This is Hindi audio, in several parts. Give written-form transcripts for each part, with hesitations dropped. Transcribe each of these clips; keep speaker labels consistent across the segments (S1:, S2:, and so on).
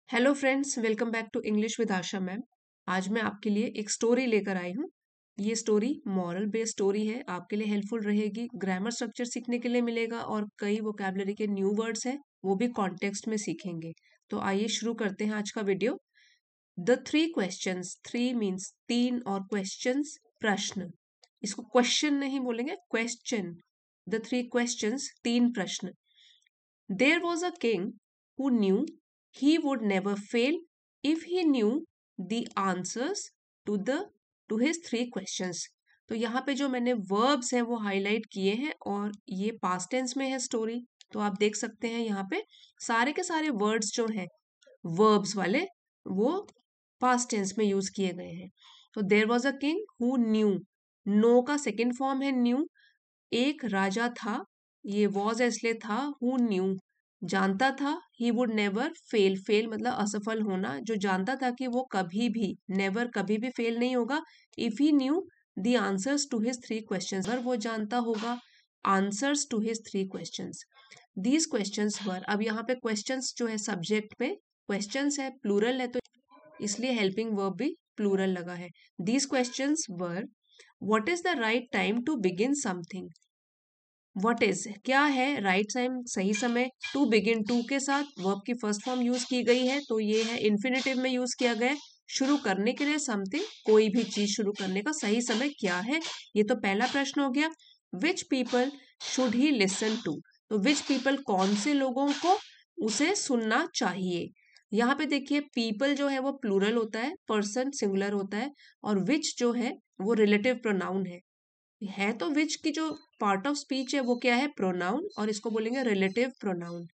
S1: Hello friends, welcome back to English with Asha ma'am. आज मैं आपके लिए एक स्टोरी लेकर आई हूँ। ये स्टोरी मॉरल बेस्ड स्टोरी है, आपके लिए हेल्पफुल रहेगी। ग्रामर स्ट्रक्चर सीखने के लिए मिलेगा और कई वोकैबुलरी के न्यू वर्ड्स हैं, वो भी कॉन्टेक्स्ट में सीखेंगे। तो आइए शुरू करते हैं आज का video. The three questions, three means तीन और क्वेश्चंस प्रश्न। इसको क्वेश्चन नहीं बोलेंगे, क्वेश्चन। द थ्री क्वेश्चंस, तीन प्रश्न। There was a king who knew he would never fail if he knew the answers to the to his three questions. तो यहाँ पे जो मैंने verbs हैं वो हाईलाइट किए हैं और ये past tense में है स्टोरी। तो आप देख सकते हैं यहाँ पे सारे के सारे वर्ड्स जो हैं verbs वाले वो past tense में यूज किए गए हैं। तो there was a king who knew, no का सेकेंड फॉर्म है न्यू। एक राजा था, ये वॉज इसलिए था, हु न्यू जानता था, he would never fail, fail मतलब असफल होना, जो जानता था कि वो कभी भी नेवर कभी भी फेल नहीं होगा। If he knew the answers to his three questions, अगर वो जानता होगा answers to his three questions. These questions were, अब यहाँ पे क्वेश्चंस जो है सब्जेक्ट में क्वेश्चंस है, प्लूरल है, तो इसलिए हेल्पिंग वर्ब भी प्लूरल लगा है। These questions were, what is the right time to begin something. What is क्या है, राइट टाइम सही समय, टू बिगिन टू के साथ वर्ब की फर्स्ट फॉर्म यूज की गई है, तो ये है इन्फिनेटिव में यूज किया गया है शुरू करने के लिए। समथिंग, कोई भी चीज शुरू करने का सही समय क्या है, ये तो पहला प्रश्न हो गया। Which people should he listen to, तो विच पीपल कौन से लोगों को उसे सुनना चाहिए। यहाँ पे देखिए पीपल जो है वो प्लूरल होता है, पर्सन सिंगुलर होता है, और विच जो है वो रिलेटिव प्रोनाउन है तो विच की जो पार्ट ऑफ स्पीच है वो क्या है, प्रोनाउन, और इसको बोलेंगे रिलेटिव प्रोनाउन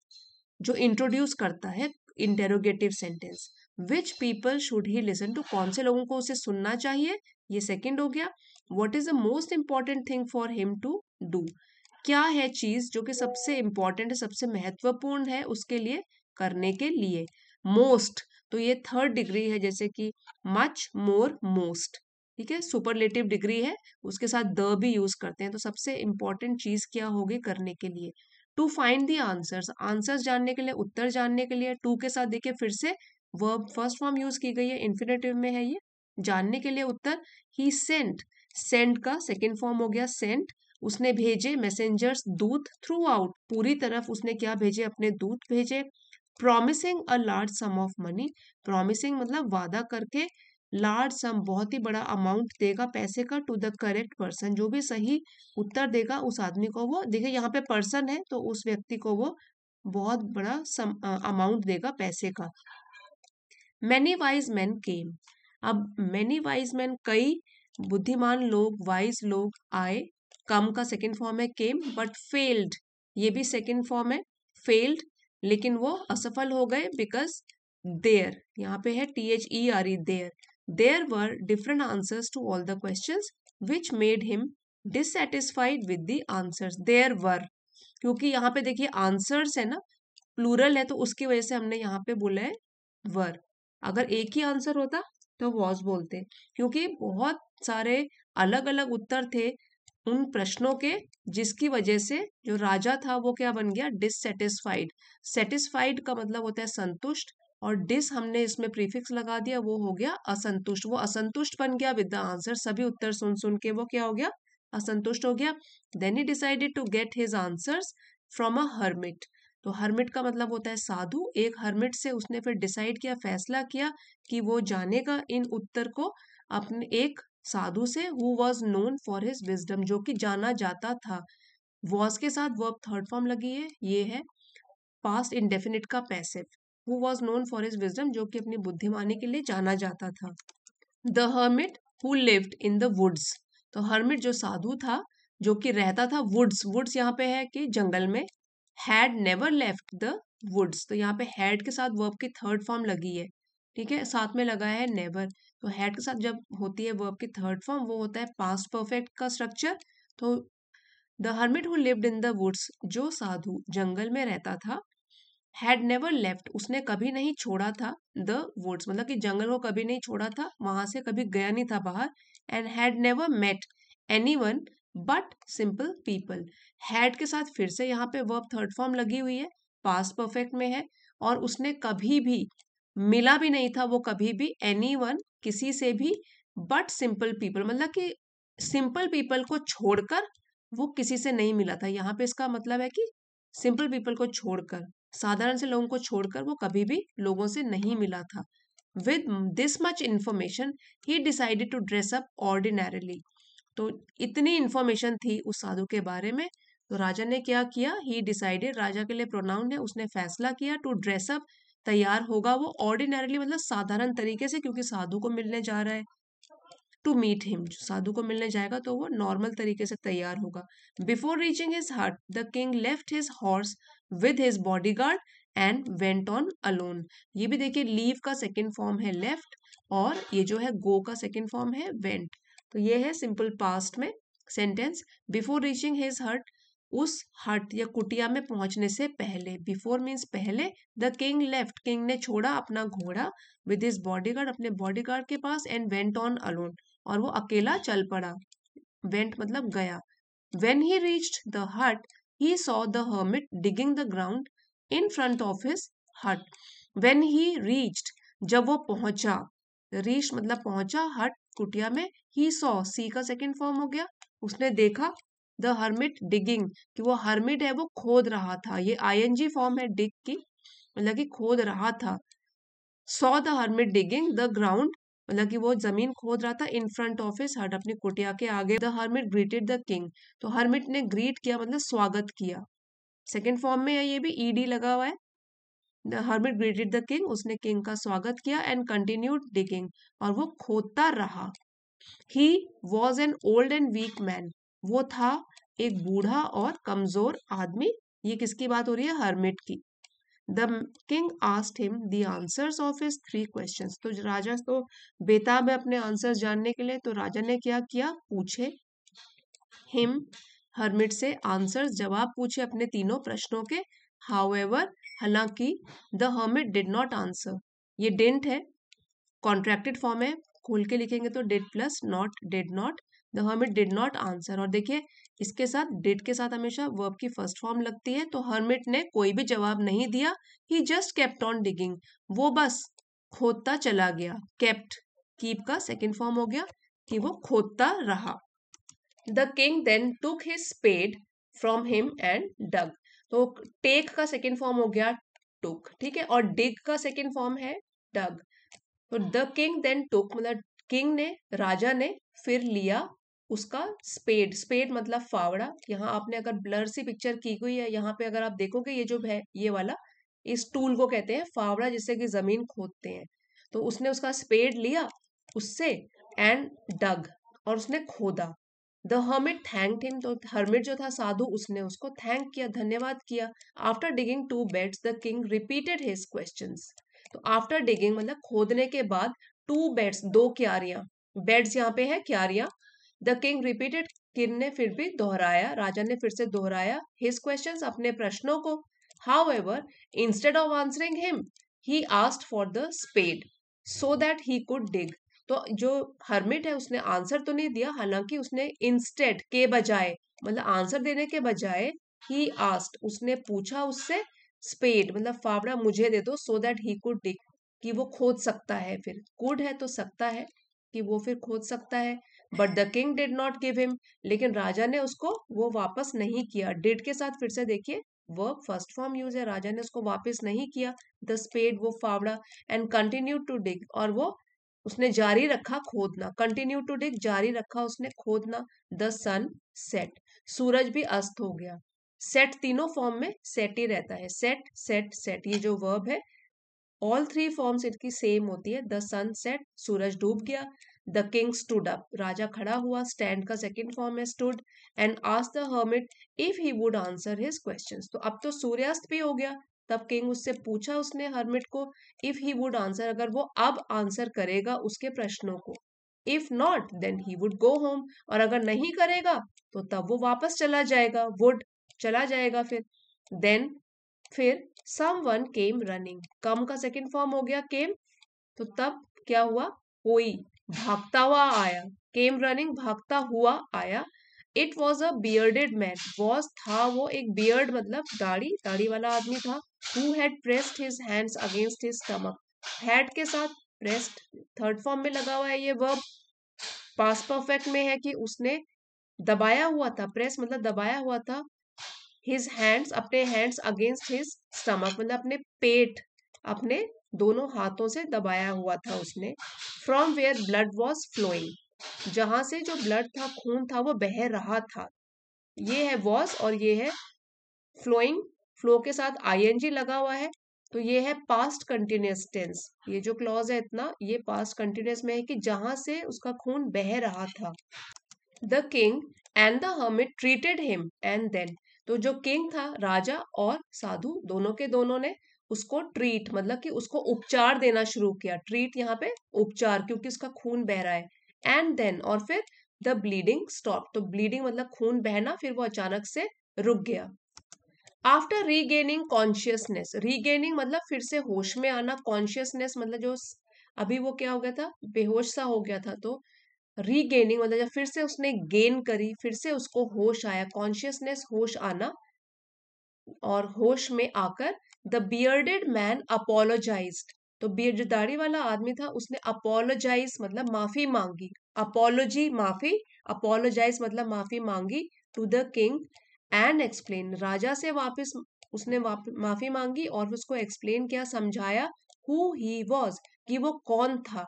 S1: जो इंट्रोड्यूस करता है interrogative sentence. Which people should he listen to, कौन से लोगों को उसे सुनना चाहिए, ये सेकंड हो गया। What is the most important thing for him to do, क्या है चीज जो कि सबसे इंपॉर्टेंट है, सबसे महत्वपूर्ण है उसके लिए, करने के लिए। मोस्ट, तो ये थर्ड डिग्री है, जैसे कि मच, मोर, मोस्ट, ठीक है, सुपरलेटिव डिग्री है, उसके साथ द भी यूज करते हैं। तो सबसे इंपॉर्टेंट चीज क्या होगी करने के लिए। To find the answers, answers जानने के लिए, उत्तर जानने के लिए। टू के साथ देखिए फिर से वर्ब फर्स्ट फॉर्म यूज की गई है, इन्फिनेटिव में है ये, जानने के लिए उत्तर। ही सेंट, सेंड का सेकेंड फॉर्म हो गया सेंट, उसने भेजे, मैसेंजर्स दूत, थ्रू आउट पूरी तरफ उसने क्या भेजे, अपने दूत भेजे। Promising a large some of money, promising मतलब वादा करके, लार्ज सम बहुत ही बड़ा अमाउंट देगा पैसे का, टू द करेक्ट पर्सन जो भी सही उत्तर देगा उस आदमी को वो, देखिए यहाँ पे पर्सन है तो उस व्यक्ति को वो बहुत बड़ा सम अमाउंट देगा पैसे का। मैनी वाइज मैन केम, अब मैनी वाइज मैन कई बुद्धिमान लोग, वाइज लोग आए, कम का सेकेंड फॉर्म है केम, बट फेल्ड, ये भी सेकेंड फॉर्म है फेल्ड, लेकिन वो असफल हो गए, बिकॉज देयर, यहाँ पे है THERE, there were different answers to all the questions which made him dissatisfied with the answers. There were, क्योंकि यहाँ पे देखिए आंसर्स है ना, प्लूरल है, तो उसकी वजह से हमने यहाँ पे बोला है वर। अगर एक ही आंसर होता तो वॉज बोलते, क्योंकि बहुत सारे अलग अलग उत्तर थे उन प्रश्नों के, जिसकी वजह से जो राजा था वो क्या बन गया, डिससेटिस्फाइड। सेटिस्फाइड का मतलब होता है संतुष्ट, और डिस हमने इसमें प्रीफिक्स लगा दिया, वो हो गया असंतुष्ट, वो असंतुष्ट बन गया विद द आंसर, सभी उत्तर सुन सुन के वो क्या हो गया, असंतुष्ट हो गया। Then he decided to get his answers from a hermit, तो हर्मिट का मतलब होता है साधु, एक हर्मिट से उसने फिर डिसाइड किया, फैसला किया कि वो जानेगा इन उत्तर को अपने एक साधु से, who was known for his wisdom, जो कि जाना जाता था। वॉज के साथ वर्ब थर्ड फॉर्म लगी है, ये है पास्ट इंडेफिनिट का passive, who was known for his wisdom, जो कि अपनी बुद्धिमानी के लिए जाना जाता था। The hermit who lived in the woods, तो हर्मिट जो साधु था जो कि रहता था वुड्स, वुड्स यहाँ पे है कि जंगल में, had never left the woods, तो यहाँ पे हैड के साथ वर्ब की थर्ड फॉर्म लगी है, ठीक है, साथ में लगाया है नेवर। तो हैड के साथ जब होती है वर्ब की थर्ड फॉर्म वो होता है पास्ट परफेक्ट का स्ट्रक्चर। तो the hermit who lived in the woods, जो साधु जंगल में रहता था, हैड नेवर लेफ्ट, उसने कभी नहीं छोड़ा था, द वुड्स मतलब कि जंगल को कभी नहीं छोड़ा था, वहां से कभी गया नहीं था बाहर। And had never met anyone but simple people, had के साथ फिर से यहाँ पे वर्ब थर्ड फॉर्म लगी हुई है, पास्ट परफेक्ट में है, और उसने कभी भी मिला भी नहीं था वो कभी भी एनीवन, किसी से भी, बट सिंपल पीपल, मतलब कि सिंपल पीपल को छोड़कर वो किसी से नहीं मिला था। यहाँ पे इसका मतलब है कि सिंपल पीपल को छोड़कर, साधारण से लोगों को छोड़कर वो कभी भी लोगों से नहीं मिला था। With this much information he decided to dress up ordinarily. तो इतनी इंफॉर्मेशन थी उस साधु के बारे में, तो राजा ने क्या किया, ही डिसाइडेड, राजा के लिए प्रोनाउन है, उसने फैसला किया, टू ड्रेस अप, तैयार होगा वो, ऑर्डिनरली मतलब साधारण तरीके से, क्योंकि साधु को मिलने जा रहा है। टू मीट हिम, साधु को मिलने जाएगा तो वो नॉर्मल तरीके से तैयार होगा। बिफोर रीचिंग हिज हट the king left his horse with his bodyguard and went on alone. ये भी देखिए, लीव का सेकेंड फॉर्म है लेफ्ट, और ये जो है गो का सेकेंड फॉर्म है वेंट। तो ये है सिंपल पास्ट में सेंटेंस। बिफोर रीचिंग हिज हट, उस हट या कुटिया में पहुंचने से पहले, बिफोर मीन्स पहले, द किंग लेफ्ट, किंग ने छोड़ा अपना घोड़ा, विद हिज बॉडीगार्ड, अपने बॉडीगार्ड के पास, एंड वेंट ऑन अलोन, और वो अकेला चल पड़ा। वेंट मतलब गया। वेन ही रीच्ड द हट he saw the hermit digging the ground in front of his हट। वेन ही रीच्ड, जब वो पहुंचा, रीच मतलब पहुंचा, हट कुटिया में, ही सॉ, सी का सेकेंड फॉर्म हो गया, उसने देखा, द हर्मिट डिगिंग, कि वो हर्मिट है वो खोद रहा था, ये आईएनजी फॉर्म है डिग की, मतलब कि खोद रहा था। Saw the hermit digging the ground, मतलब कि वो जमीन खोद रहा था, इन फ्रंट ऑफ हिज हट, अपनी कुटिया के आगे। The hermit greeted the king, तो हर्मिट ने ग्रीट किया मतलब स्वागत किया, सेकेंड फॉर्म में है, ये भी ईडी लगा हुआ है। The hermit greeted the king, उसने किंग का स्वागत किया, एंड कंटिन्यूड डिगिंग, और वो खोदता रहा। He was an old and weak man, वो था एक बूढ़ा और कमजोर आदमी। ये किसकी बात हो रही है, हर्मिट की। The king asked him the answers of his 3 questions, तो राजा तो बेताब है अपने आंसर्स जानने के लिए, तो राजा ने क्या किया, पूछे हिम, हर्मिट से, आंसर्स जवाब पूछे अपने तीनों प्रश्नों के। हाउएवर, हालांकि, the hermit did not answer, ये डिडंट है, कॉन्ट्रैक्टेड फॉर्म है, खोल के लिखेंगे तो did plus not, did not, the hermit did not answer. और देखिए इसके साथ, डिड के साथ हमेशा वर्ब की फर्स्ट फॉर्म लगती है, तो हर्मिट ने कोई भी जवाब नहीं दिया, he just kept on digging, वो बस खोदता चला गया। केप्ट, कीप का सेकेंड फॉर्म हो गया, कि वो खोदता रहा। The king then took his spade from him and dug, तो टेक का सेकेंड फॉर्म हो गया टुक, ठीक है, और डिग का सेकेंड फॉर्म है डग। तो द किंग देन टुक मतलब किंग ने, राजा ने फिर लिया उसका स्पेड, स्पेड मतलब फावड़ा। यहाँ आपने अगर ब्लर सी पिक्चर की हुई है, यहाँ पे अगर आप देखोगे ये जो है ये वाला, इस टूल को कहते हैं फावड़ा, जिससे कि जमीन खोदते हैं। तो उसने उसका स्पेड लिया उससे, एंड डग, और उसने खोदा। द हर्मिट थैंक्ड हिम, तो हर्मिट जो था साधु, उसने उसको थैंक किया, धन्यवाद किया। After digging 2 beds the king repeated his questions, तो आफ्टर डिगिंग मतलब खोदने के बाद, 2 बेड्स, 2 क्यारियां, बेड्स यहाँ पे है क्यारियां। द किंग रिपीटेड, किंग ने फिर भी दोहराया, राजा ने फिर से दोहराया, हिज क्वेश्चंस, अपने प्रश्नों को। However, instead of answering him he asked for the spade so that he could dig, तो जो हर्मिट है उसने आंसर तो नहीं दिया, हालांकि उसने इंस्टेड के बजाय, मतलब आंसर देने के बजाय, ही आस्क्ड, उसने पूछा उससे, स्पेड मतलब फावड़ा मुझे दे दो, सो दैट ही कुड डिग, कि वो खोद सकता है, फिर कुड है तो सकता है, कि वो फिर खोद सकता है। But the king did not give him, लेकिन राजा ने उसको वो वापस नहीं किया। डिड के साथ फिर से देखिए वर्ब फर्स्ट फॉर्म यूज है, राजा ने उसको वापस नहीं किया, द स्पेड वो फावड़ा, एंड कंटिन्यू टू डिग, और वो उसने जारी रखा खोदना, कंटिन्यू टू डिग, जारी रखा उसने खोदना। द सन सेट, सूरज भी अस्त हो गया। सेट तीनों फॉर्म में सेट ही रहता है, सेट सेट सेट, ये जो वर्ब है ऑल 3 फॉर्म्स इनकी सेम होती है। द सन सेट, सूरज डूब गया। द किंग स्टूड अप, राजा खड़ा हुआ, स्टैंड का सेकेंड फॉर्म है stood, and asked the hermit if he would answer his questions, तो अब तो सूर्यास्त भी हो गया, तब किंग उससे पूछा उसने हर्मिट को, इफ ही वुड आंसर, अगर वो अब आंसर करेगा उसके प्रश्नों को। If not then he would go home, और अगर नहीं करेगा तो तब वो वापस चला जाएगा, वुड चला जाएगा फिर। देन फिर someone came running, कम का सेकेंड फॉर्म हो गया came, तो तब क्या हुआ, कोई भागता हुआ आया, came running भागता हुआ आया। It was a bearded man, was था वो एक, बियर्ड मतलब दाढ़ी, दाढ़ी वाला आदमी था। Who had pressed his hands against his stomach, had के साथ प्रेस्ड थर्ड फॉर्म में लगा हुआ है ये वर्ब, पास्ट परफेक्ट में है कि उसने दबाया हुआ था, प्रेस मतलब दबाया हुआ था, हिज हैंड्स अपने हैंड्स अगेंस्ट हिज स्टमक मतलब अपने पेट, अपने दोनों हाथों से दबाया हुआ था उसने, from where blood was flowing, जहां से जो ब्लड था, खून था, वो बह रहा था। ये है वॉज और ये है फ्लोइंग, फ्लो के साथ आईएनजी लगा हुआ है, तो ये है पास्ट कंटिन्यूअस टेंस। ये जो क्लॉज है इतना, ये पास्ट कंटिन्यूअस में है कि जहां से उसका खून बह रहा था। The king and the hermit treated him and then, तो जो किंग था, राजा और साधु दोनों के दोनों ने उसको ट्रीट मतलब कि उसको उपचार देना शुरू किया। ट्रीट यहाँ पे उपचार, क्योंकि उसका खून बह रहा है। एंड देन और फिर द ब्लीडिंग स्टॉप, तो ब्लीडिंग मतलब खून बहना, फिर वो अचानक से रुक गया। आफ्टर रीगेनिंग कॉन्शियसनेस, रीगेनिंग मतलब फिर से होश में आना, कॉन्शियसनेस मतलब जो अभी वो क्या हो गया था, बेहोश सा हो गया था, तो रीगेनिंग मतलब जब फिर से उसने गेन करी, फिर से उसको होश आया, कॉन्शियसनेस होश आना, और होश में आकर द बियर्डेड मैन अपोलोजाइज्ड, तो बियर्ड जो दाढ़ी वाला आदमी था उसने अपोलोजाइज मतलब माफी मांगी, अपोलॉजी माफी, अपोलोजाइज मतलब माफी मांगी, to the king and explain, राजा से वापस उसने माफी मांगी और उसको एक्सप्लेन किया, समझाया, हु ही वॉज, कि वो कौन था,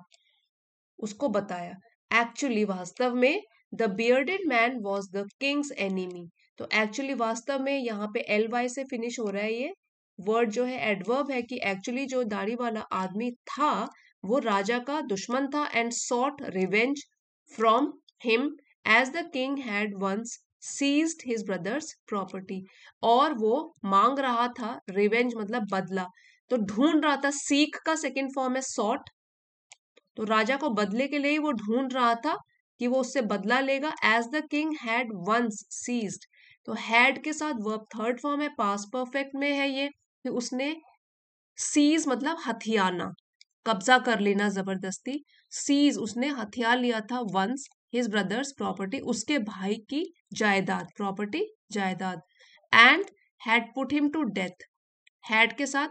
S1: उसको बताया। एक्चुअली वास्तव में the bearded man was the Kings enemy, तो एक्चुअली वास्तव में यहाँ पे एल वाई से फिनिश हो रहा है, ये वर्ड जो है एडवर्ब है कि एक्चुअली जो दाढ़ी वाला आदमी था वो राजा का दुश्मन था, and sought revenge from him as the king had once seized his brother's property, और वो मांग रहा था, रिवेंज मतलब बदला, तो ढूंढ रहा था, सीख का सेकेंड फॉर्म है सॉट, तो राजा को बदले के लिए ही वो ढूंढ रहा था कि वो उससे बदला लेगा। As the king had once seized, तो हैड के साथ वर्ब थर्ड फॉर्म है, पास्ट परफेक्ट में है ये, कि उसने सीज मतलब हथियाना, कब्जा कर लेना जबरदस्ती, सीज उसने हथियार लिया था, वंस हिज ब्रदर्स प्रॉपर्टी, उसके भाई की जायदाद, प्रॉपर्टी जायदाद, and had put him to death, had के साथ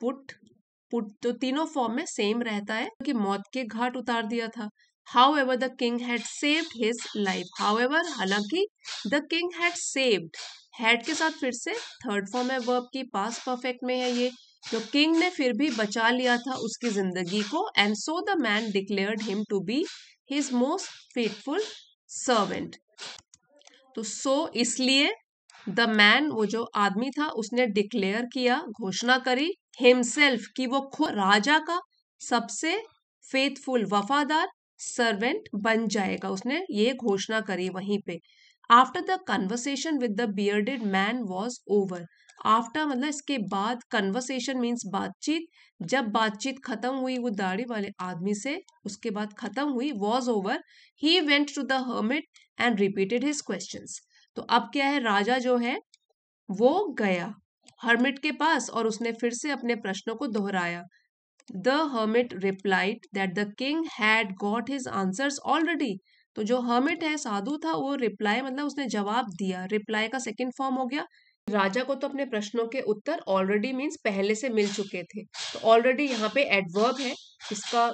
S1: पुट, पुट तो तीनों फॉर्म में सेम रहता है कि मौत के घाट उतार दिया था। However the king had saved his life, however हालांकि, the king had saved, had के साथ फिर से थर्ड फॉर्म है वर्ब की, पास्ट परफेक्ट में है ये, तो किंग ने फिर भी बचा लिया था उसकी जिंदगी को, and so the man declared him to be his most faithful servant, तो सो इसलिए द मैन वो जो आदमी था उसने डिक्लेयर किया, घोषणा करी, हिमसेल्फ कि वो खुद राजा का सबसे फेथफुल वफादार सर्वेंट बन जाएगा, उसने ये घोषणा करी वहीं पे। After the conversation with the bearded man was over, after मतलब इसके बाद, कन्वर्सेशन मीन्स बातचीत, जब बातचीत खत्म हुई वो दाढ़ी वाले आदमी से, उसके बाद खत्म हुई, was over, he went to the hermit and repeated his questions, तो अब क्या है, राजा जो है वो गया हर्मिट के पास और उसने फिर से अपने प्रश्नों को दोहराया। The hermit replied that the king had got his answers already, तो जो हर्मिट है, साधु था, वो रिप्लाई मतलब उसने जवाब दिया, रिप्लाई का सेकंड फॉर्म हो गया, राजा को तो अपने प्रश्नों के उत्तर ऑलरेडी मीन्स पहले से मिल चुके थे, तो ऑलरेडी यहाँ पे एडवर्ब है, इसका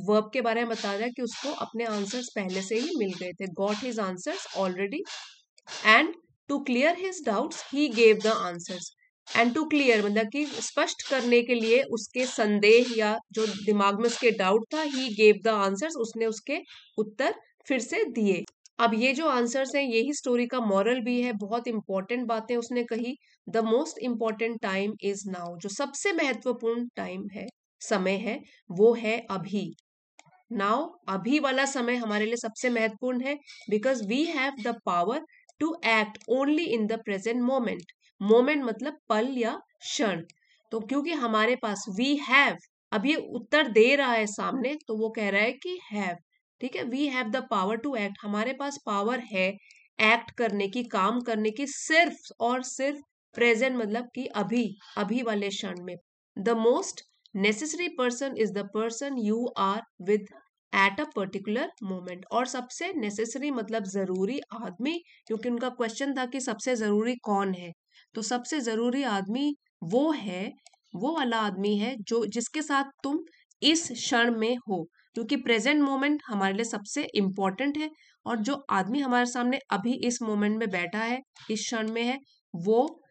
S1: वर्ब के बारे में बता रहा है कि उसको अपने आंसर्स पहले से ही मिल गए थे, got his answers already, and to clear his doubts he gave the answers, and to clear मतलब कि स्पष्ट करने के लिए उसके संदेह या जो दिमाग में उसके डाउट था, ही गेव द आंसर्स, उसने उसके उत्तर फिर से दिए। अब ये जो आंसर्स हैं यही स्टोरी का मॉरल भी है, बहुत इंपॉर्टेंट बातें उसने कही। The most important time is now, जो सबसे महत्वपूर्ण टाइम है, समय है, वो है अभी, नाउ, अभी वाला समय हमारे लिए सबसे महत्वपूर्ण है, because we have the power to act only in the present moment, moment मतलब पल या क्षण, तो क्योंकि हमारे पास वी हैव, अब ये उत्तर दे रहा है सामने तो वो कह रहा है कि हैव, ठीक है, we have the power to act, हमारे पास पावर है एक्ट करने की, काम करने की, सिर्फ और सिर्फ प्रेजेंट मतलब कि अभी, अभी वाले क्षण में। The most necessary person is the person you are with at a particular moment, और सबसे नेसेसरी मतलब जरूरी आदमी, क्योंकि उनका क्वेश्चन था कि सबसे जरूरी कौन है, तो सबसे जरूरी आदमी वो है वो वाला आदमी है जो जिसके साथ तुम इस क्षण में हो, क्योंकि प्रेजेंट मोमेंट हमारे लिए सबसे इम्पोर्टेंट है। और जो आदमी हमारे सामने अभी इस मोमेंट में बैठा है, इस क्षण में है, वो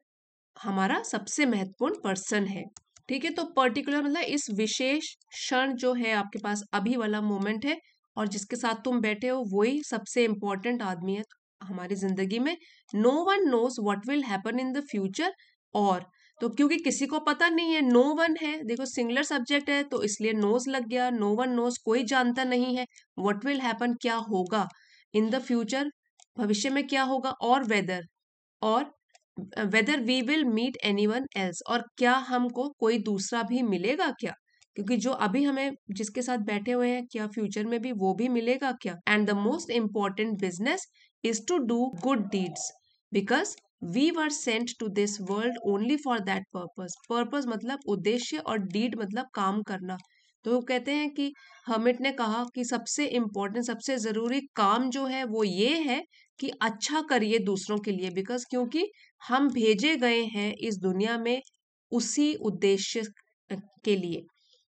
S1: हमारा सबसे महत्वपूर्ण पर्सन है। ठीक है, तो पर्टिकुलर मतलब इस विशेष क्षण जो है आपके पास अभी वाला मोमेंट है, और जिसके साथ तुम बैठे हो वही सबसे इम्पोर्टेंट आदमी है हमारी जिंदगी में। No one knows what will happen in the future. और तो क्योंकि किसी को पता नहीं है, नो वन है, देखो सिंगुलर सब्जेक्ट है तो इसलिए नोज लग गया। नो वन नोज, कोई जानता नहीं है। व्हाट विल हैपन, क्या होगा इन द फ्यूचर, भविष्य में क्या होगा। और वेदर, और whether we will meet anyone else, और क्या हमको कोई दूसरा भी मिलेगा क्या, क्योंकि जो अभी हमें जिसके साथ बैठे हुए हैं क्या फ्यूचर में भी वो भी मिलेगा क्या। And the most important business is to do good deeds because we were sent to this world only for that purpose. Purpose मतलब उद्देश्य, और डीड मतलब काम करना। तो वो कहते हैं कि हर्मिट ने कहा कि सबसे इम्पोर्टेंट, सबसे जरूरी काम जो है वो ये है कि अच्छा करिए दूसरों के लिए, बिकॉज क्योंकि हम भेजे गए हैं इस दुनिया में उसी उद्देश्य के लिए।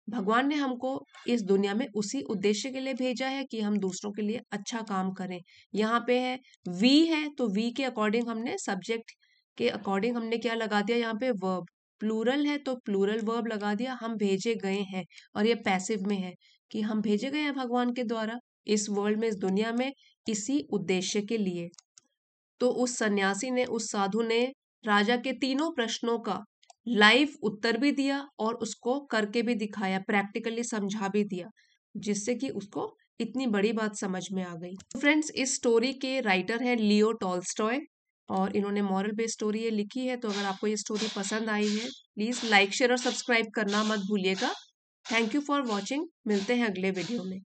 S1: भगवान ने हमको इस दुनिया में उसी उद्देश्य के लिए भेजा है कि हम दूसरों के लिए अच्छा काम करें। यहाँ पे है वी है, तो वी के अकॉर्डिंग हमने सब्जेक्ट के अकॉर्डिंग हमने क्या लगा दिया, यहाँ पे वर्ब। प्लूरल है तो प्लूरल वर्ब लगा दिया, हम भेजे गए हैं। और ये पैसिव में है कि हम भेजे गए हैं भगवान के द्वारा इस वर्ल्ड में, इस दुनिया में, इसी उद्देश्य के लिए। तो उस सन्यासी ने, उस साधु ने राजा के तीनों प्रश्नों का लाइव उत्तर भी दिया और उसको करके भी दिखाया, प्रैक्टिकली समझा भी दिया, जिससे कि उसको इतनी बड़ी बात समझ में आ गई। तो फ्रेंड्स, इस स्टोरी के राइटर हैं लियो टॉल्स्टॉय, और इन्होंने मॉरल बेस्ड स्टोरी ये लिखी है। तो अगर आपको ये स्टोरी पसंद आई है, प्लीज लाइक शेयर और सब्सक्राइब करना मत भूलिएगा। थैंक यू फॉर वॉचिंग, मिलते हैं अगले वीडियो में।